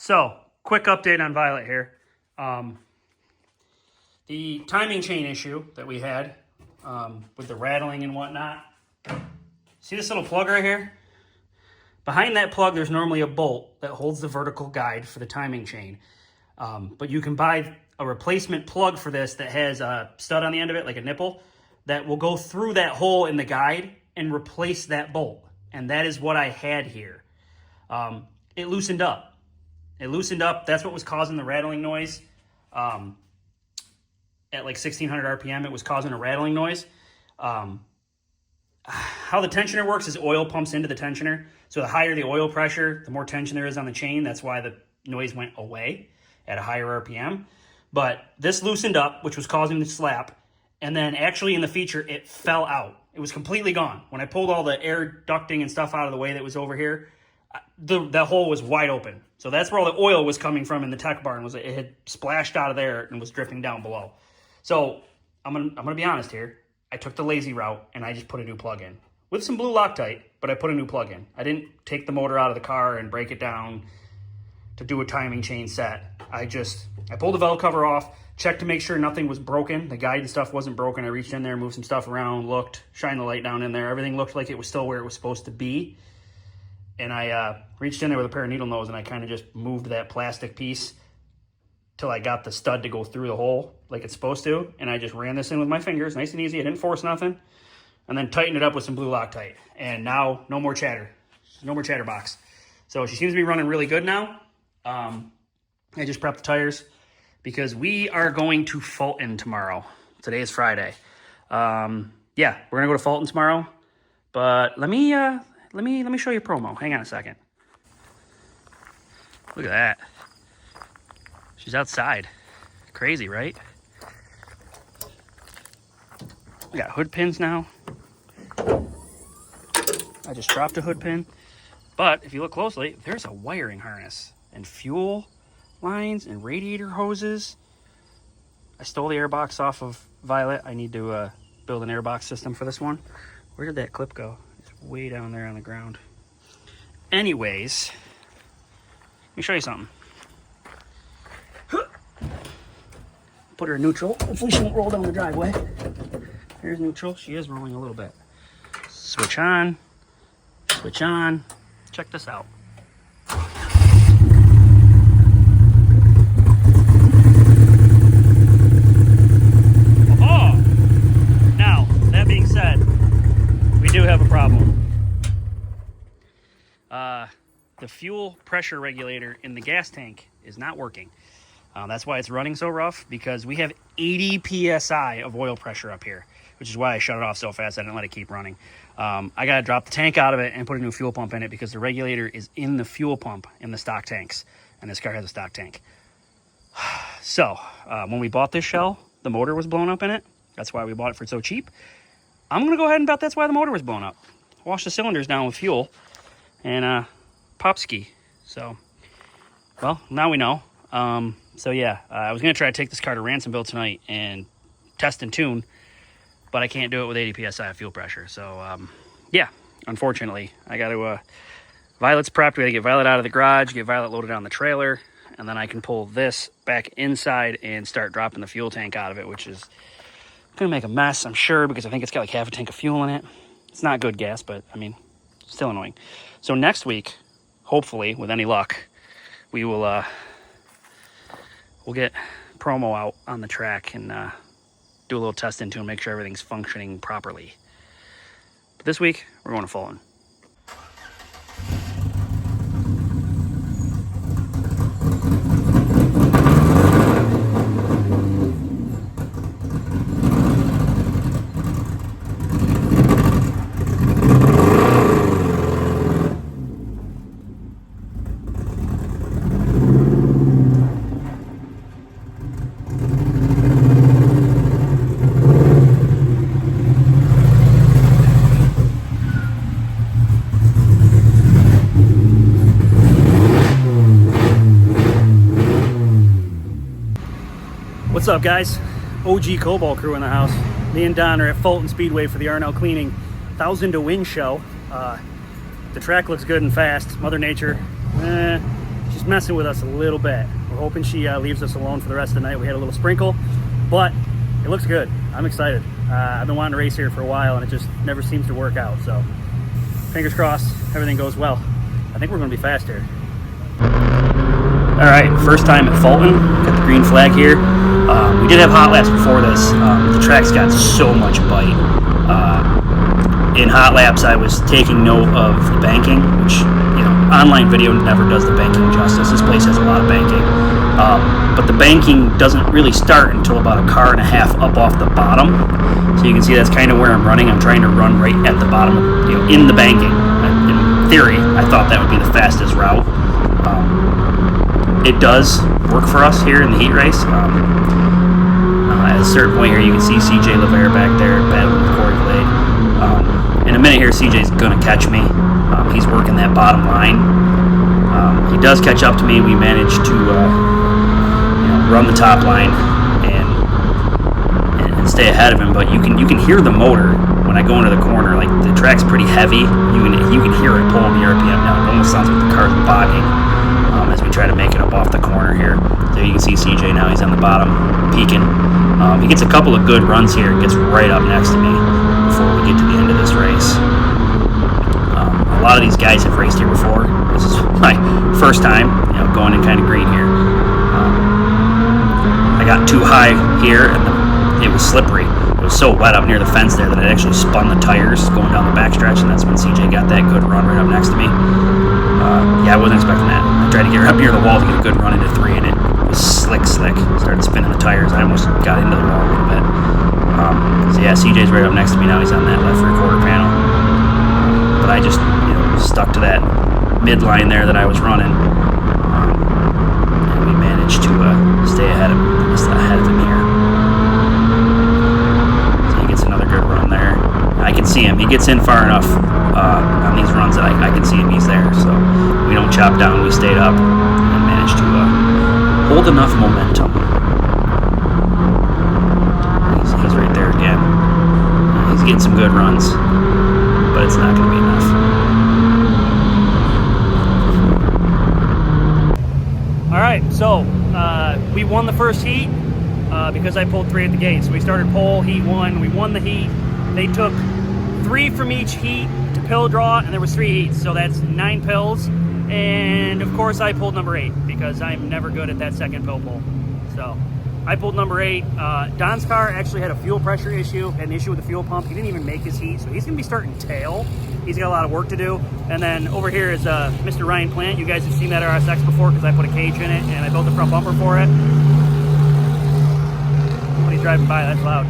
So, quick update on Violet here. The timing chain issue that we had with the rattling and whatnot. See this little plug right here? Behind that plug, there's normally a bolt that holds the vertical guide for the timing chain. But you can buy a replacement plug for this that has a stud on the end of it, like a nipple, that will go through that hole in the guide and replace that bolt. And that is what I had here. It loosened up. That's what was causing the rattling noise. At like 1600 RPM, it was causing a rattling noise. How the tensioner works is oil pumps into the tensioner. So the higher the oil pressure, the more tension there is on the chain. That's why the noise went away at a higher RPM. But this loosened up, which was causing the slap. And then actually in the feature, it fell out. It was completely gone. When I pulled all the air ducting and stuff out of the way that was over here, the hole was wide open. So that's where all the oil was coming from in the tech barn. It had splashed out of there and was drifting down below. So I'm gonna be honest here. I took the lazy route and I just put a new plug in with some blue Loctite, but I put a new plug in. I didn't take the motor out of the car and break it down to do a timing chain set. I pulled the valve cover off, checked to make sure nothing was broken. The guide and stuff wasn't broken. I reached in there, moved some stuff around, looked, shined the light down in there. Everything looked like it was still where it was supposed to be. And I reached in there with a pair of needle nose and I kind of just moved that plastic piece till I got the stud to go through the hole like it's supposed to. And I just ran this in with my fingers, nice and easy. I didn't force nothing. And then tightened it up with some blue Loctite. And now, no more chatter. No more chatterbox. So she seems to be running really good now. I just prepped the tires because we are going to Fulton tomorrow. Today is Friday. Yeah, we're gonna go to Fulton tomorrow. But let me show you a promo. Hang on a second. Look at that. She's outside. Crazy, right? We got hood pins now. I just dropped a hood pin. But if you look closely, there's a wiring harness and fuel lines and radiator hoses. I stole the airbox off of Violet. I need to build an airbox system for this one. Where did that clip go? It's way down there on the ground. Anyways, let me show you something. Put her in neutral. Hopefully she won't roll down the driveway. Here's neutral. She is rolling a little bit. Switch on. Switch on. Check this out. Oh! Now, that being said, we do have a problem. The fuel pressure regulator in the gas tank is not working. That's why it's running so rough, because we have 80 PSI of oil pressure up here, which is why I shut it off so fast. I didn't let it keep running. I got to drop the tank out of it and put a new fuel pump in it because the regulator is in the fuel pump in the stock tanks, and this car has a stock tank. So when we bought this shell, the motor was blown up in it. That's why we bought it for so cheap. I'm going to go ahead and bet that's why the motor was blown up. Wash the cylinders down with fuel and pop ski. So, well, now we know. So yeah, I was going to try to take this car to Ransomville tonight and test and tune, but I can't do it with 80 PSI of fuel pressure. So, yeah, unfortunately, I got to, Violet's prepped. We got to get Violet out of the garage, get Violet loaded on the trailer, and then I can pull this back inside and start dropping the fuel tank out of it, which is going to make a mess, I'm sure, because I think it's got like half a tank of fuel in it. It's not good gas, but I mean, still annoying. So next week, hopefully, with any luck, we will, we'll get promo out on the track and do a little test into and make sure everything's functioning properly. But this week, we're going to Fulton. What's up, guys? OG Cobalt crew in the house. Me and Don are at Fulton Speedway for the Arnell Cleaning 1000 to Win show. The track looks good and fast. Mother Nature, she's she's messing with us a little bit. We're hoping she leaves us alone for the rest of the night. We had a little sprinkle, but it looks good. I'm excited. I've been wanting to race here for a while, and it just never seems to work out. So fingers crossed, everything goes well. I think we're going to be fast here. All right, first time at Fulton. Got the green flag here. We did have hot laps before this. The track's got so much bite. In hot laps, I was taking note of the banking, which, you know, online video never does the banking justice. This place has a lot of banking. But the banking doesn't really start until about a car and a half up off the bottom. So you can see that's kind of where I'm running. I'm trying to run right at the bottom, you know, in the banking. In theory, I thought that would be the fastest route. It does work for us here in the heat race. At a certain point here, you can see CJ Lavere back there battling with Corey Glade. In a minute here, CJ's going to catch me. He's working that bottom line. He does catch up to me. We managed to run the top line and stay ahead of him. But you can hear the motor when I go into the corner. Like, the track's pretty heavy. You can hear it pulling the RPM down. It almost sounds like the car's bogging as we try to make it up off the corner here. There you can see CJ now. He's on the bottom, peeking. He gets a couple of good runs here. Gets right up next to me before we get to the end of this race. A lot of these guys have raced here before. This is my first time, going in kind of green here. I got too high here, and it was slippery. It was so wet up near the fence there that it actually spun the tires going down the backstretch, and that's when CJ got that good run right up next to me. Yeah, I wasn't expecting that. I tried to get up near the wall to get a good run into 3, and it was slick. Started spinning the tires. I almost got into the wall a little bit. So yeah, CJ's right up next to me now. He's on that left rear quarter panel. But I just, stuck to that midline there that I was running. And we managed to stay ahead of him here. So he gets another good run there. I can see him. He gets in far enough on these runs that I can see him. He's there. So we don't chop down. We stayed up and managed to hold enough momentum. He's right there again. He's getting some good runs, but it's not going to be enough. All right, so we won the first heat because I pulled 3 at the gate. So we started pole, heat 1. We won the heat. They took 3 from each heat to pill draw, and there was 3 heats, so that's 9 pills. And of course, I pulled number 8 because I'm never good at that second pill pull. So I pulled number 8. Don's car actually had a fuel pressure issue, had an issue with the fuel pump. He didn't even make his heat, so he's going to be starting tail. He's got a lot of work to do. And then over here is Mr. Ryan Plant. You guys have seen that RSX before because I put a cage in it and I built the front bumper for it. When he's driving by, that's loud.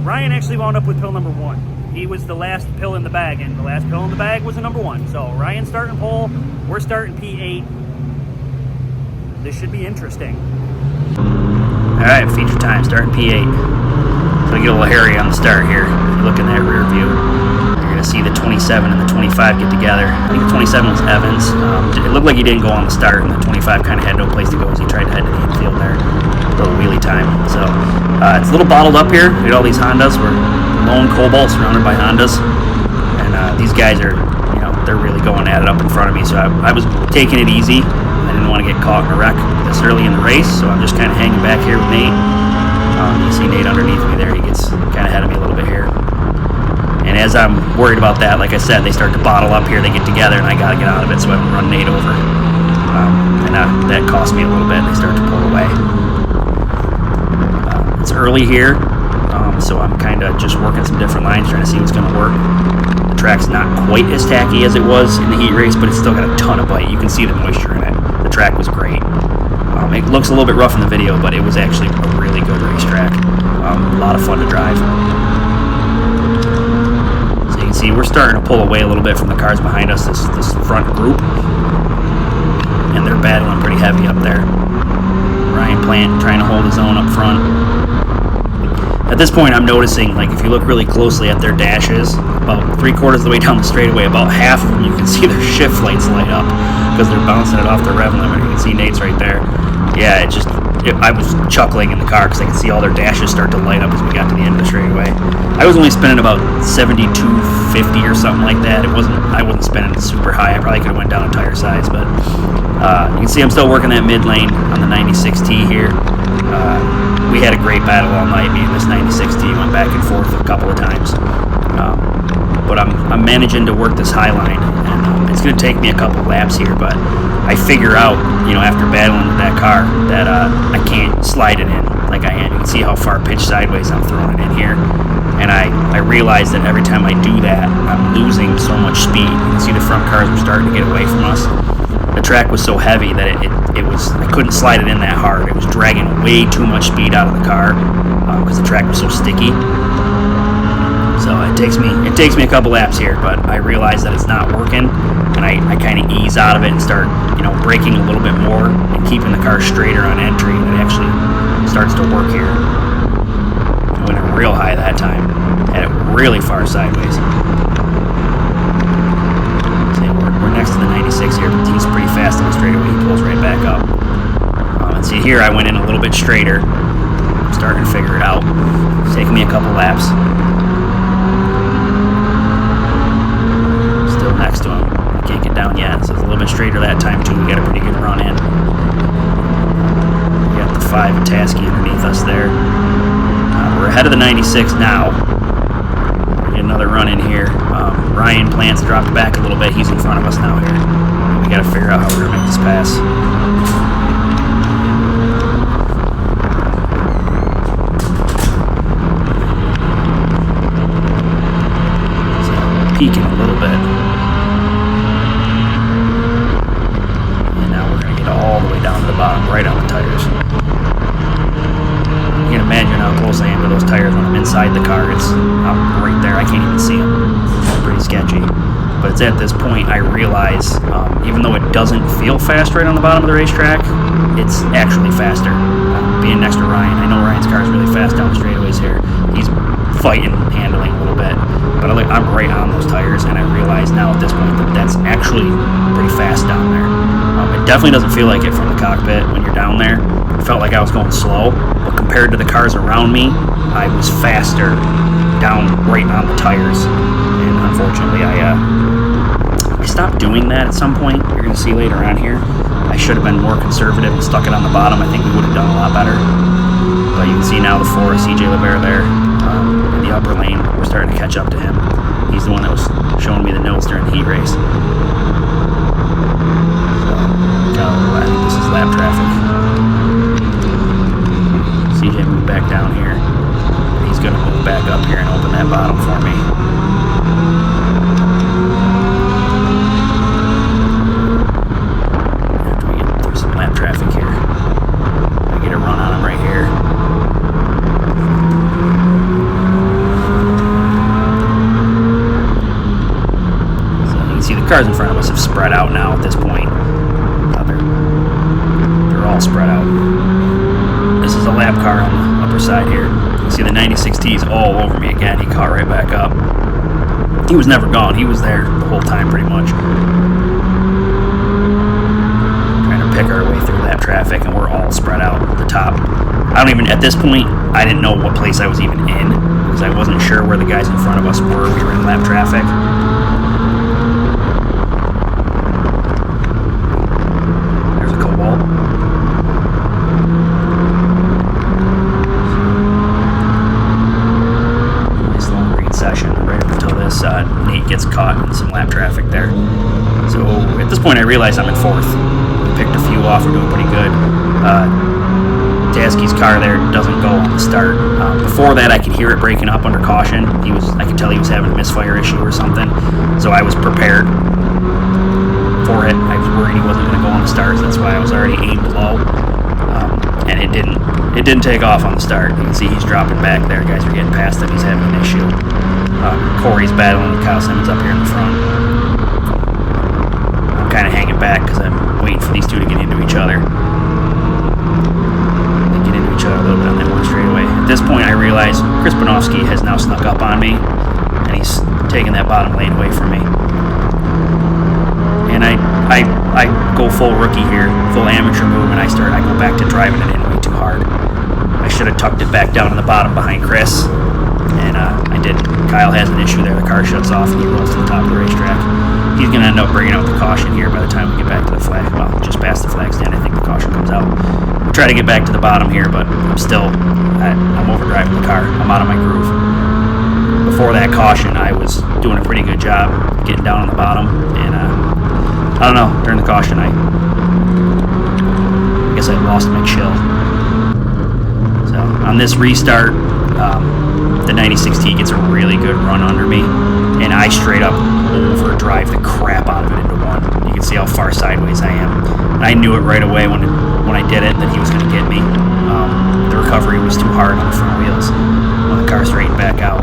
Ryan actually wound up with pill number 1. He was the last pill in the bag, and the last pill in the bag was a number 1. So Ryan's starting pole, we're starting P8. This should be interesting. All right, feature time, starting P8. So I get a little hairy on the start here. If you look in that rear view, you're gonna see the 27 and the 25 get together. I think the 27 was Evans. It looked like he didn't go on the start, and the 25 kind of had no place to go as he tried to head to the infield there. A little wheelie time. So it's a little bottled up here. Look at all these Hondas. We're lone cobalt surrounded by Hondas, and these guys are, they're really going at it up in front of me. So I was taking it easy. I didn't want to get caught in a wreck this early in the race, so I'm just kind of hanging back here with Nate. You see Nate underneath me there. He gets kind of ahead of me a little bit here. And as I'm worried about that, like I said, they start to bottle up here. They get together, and I got to get out of it, so I don't run Nate over. And that cost me a little bit. They start to pull away. It's early here, so I'm kind of just working some different lines, trying to see what's going to work. The track's not quite as tacky as it was in the heat race, but it's still got a ton of bite. You can see the moisture in it. The track was great. It looks a little bit rough in the video, but it was actually a really good racetrack. A lot of fun to drive. So you can see we're starting to pull away a little bit from the cars behind us, this front group. And they're battling pretty heavy up there. Ryan Plant trying to hold his own up front. At this point, I'm noticing, like, if you look really closely at their dashes, about 3/4 of the way down the straightaway, about half of them, you can see their shift lights light up because they're bouncing it off the rev limiter. You can see Nate's right there. Yeah, I was chuckling in the car because I could see all their dashes start to light up as we got to the end of the straightaway. I was only spinning about 72 50 or something like that. I wasn't spinning super high. I probably could have went down a tire size, but you can see I'm still working that mid lane on the 96T here. We had a great battle all night. Me and this 96T went back and forth a couple of times. But I'm managing to work this high line, and it's going to take me a couple laps here, but I figure out, after battling with that car, that I can't slide it in like I am. You can see how far pitched sideways I'm throwing it in here, and I realize that every time I do that, I'm losing so much speed. You can see the front cars were starting to get away from us. The track was so heavy that I couldn't slide it in that hard. It was dragging way too much speed out of the car because the track was so sticky. So it takes me a couple laps here, but I realize that it's not working, and I kind of ease out of it and start braking a little bit more and keeping the car straighter on entry, and it actually starts to work here. I went it real high that time, had it really far sideways. See, we're next to the 96 here, but he's pretty fast on the straightaway. He pulls right back up. And see here, I went in a little bit straighter. I'm starting to figure it out. It's taking me a couple laps. Next to him. I can't get down yet, so it's a little bit straighter that time too. We got a pretty good run in. We got the 5 and Tasky underneath us there. We're ahead of the 96 now. Get another run in here. Ryan Plants dropped back a little bit. He's in front of us now here. We got to figure out how we're going to make this pass. So, peeking a little bit. All the way down to the bottom, right on the tires. You can imagine how close I am to those tires when I'm inside the car. I'm right there. I can't even see them. It's pretty sketchy. But it's at this point I realize, even though it doesn't feel fast right on the bottom of the racetrack, it's actually faster. Being next to Ryan, I know Ryan's car is really fast down the straightaways here. He's fighting, handling a little bit. But I'm right on those tires, and I realize now at this point that that's actually pretty fast down there. It definitely doesn't feel like it from the cockpit when you're down there. It felt like I was going slow, but compared to the cars around me, I was faster down right on the tires. And unfortunately, I stopped doing that at some point. You're going to see later on here. I should have been more conservative and stuck it on the bottom. I think we would have done a lot better. But you can see now the 4 CJ LeBaire there in the upper lane. We're starting to catch up to him. He's the one that was showing me the nose during the heat race. I think this is lap traffic. CJ moved back down here. He's going to move back up here and open that bottom for me. After we get through some lap traffic here, I get a run on him right here. So you can see the cars in front of us have spread out now at this point. They're all spread out. This is a lap car on the upper side here. You can see the 96T is all over me again. He caught right back up. He was never gone. He was there the whole time pretty much. Trying to pick our way through lap traffic, and we're all spread out at the top. At this point, I didn't know what place I was even in because I wasn't sure where the guys in front of us were. We were in lap traffic. Nate gets caught in some lap traffic there. So at this point I realize I'm in 4th. We picked a few off, we're doing pretty good. Tasky's car there doesn't go on the start. Before that I could hear it breaking up under caution. I could tell he was having a misfire issue or something. So I was prepared for it. I was worried he wasn't going to go on the start, so that's why I was already aimed low. And it didn't take off on the start. You can see he's dropping back there. Guys are getting past him. He's having an issue. Corey's battling with Kyle Simmons up here in the front. I'm kind of hanging back because I'm waiting for these two to get into each other. They get into each other a little bit on that one straightaway. At this point, I realize Chris Banofsky has now snuck up on me, and he's taking that bottom lane away from me. And I go full rookie here, full amateur move, and I go back to driving it in way too hard. I should have tucked it back down in the bottom behind Chris, and I didn't. Kyle has an issue there. The car shuts off and he rolls to the top of the racetrack. He's going to end up bringing out the caution here by the time we get back to the flag. Well, just past the flag stand, I think the caution comes out. We'll try to get back to the bottom here, but I'm overdriving the car. I'm out of my groove. Before that caution, I was doing a pretty good job getting down on the bottom, and I don't know, during the caution, I guess I lost my chill. So on this restart, the 96T gets a really good run under me, and I straight up overdrive the crap out of it into one. You can see how far sideways I am. And I knew it right away when I did it that he was going to get me. The recovery was too hard on the front wheels when the car straightened back out.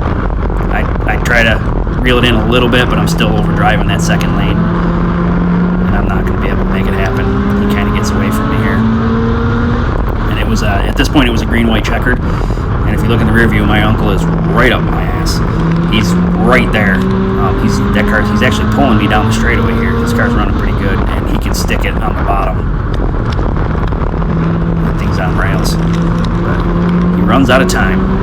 I try to reel it in a little bit, but I'm still overdriving that second lane, and I'm not going to be able to make it happen. He kind of gets away from me here. And it was at this point it was a green-white checkered. And if you look in the rear view, my uncle is right up my ass. He's right there. He's actually pulling me down the straightaway here. This car's running pretty good, and he can stick it on the bottom. That thing's on rails. But he runs out of time.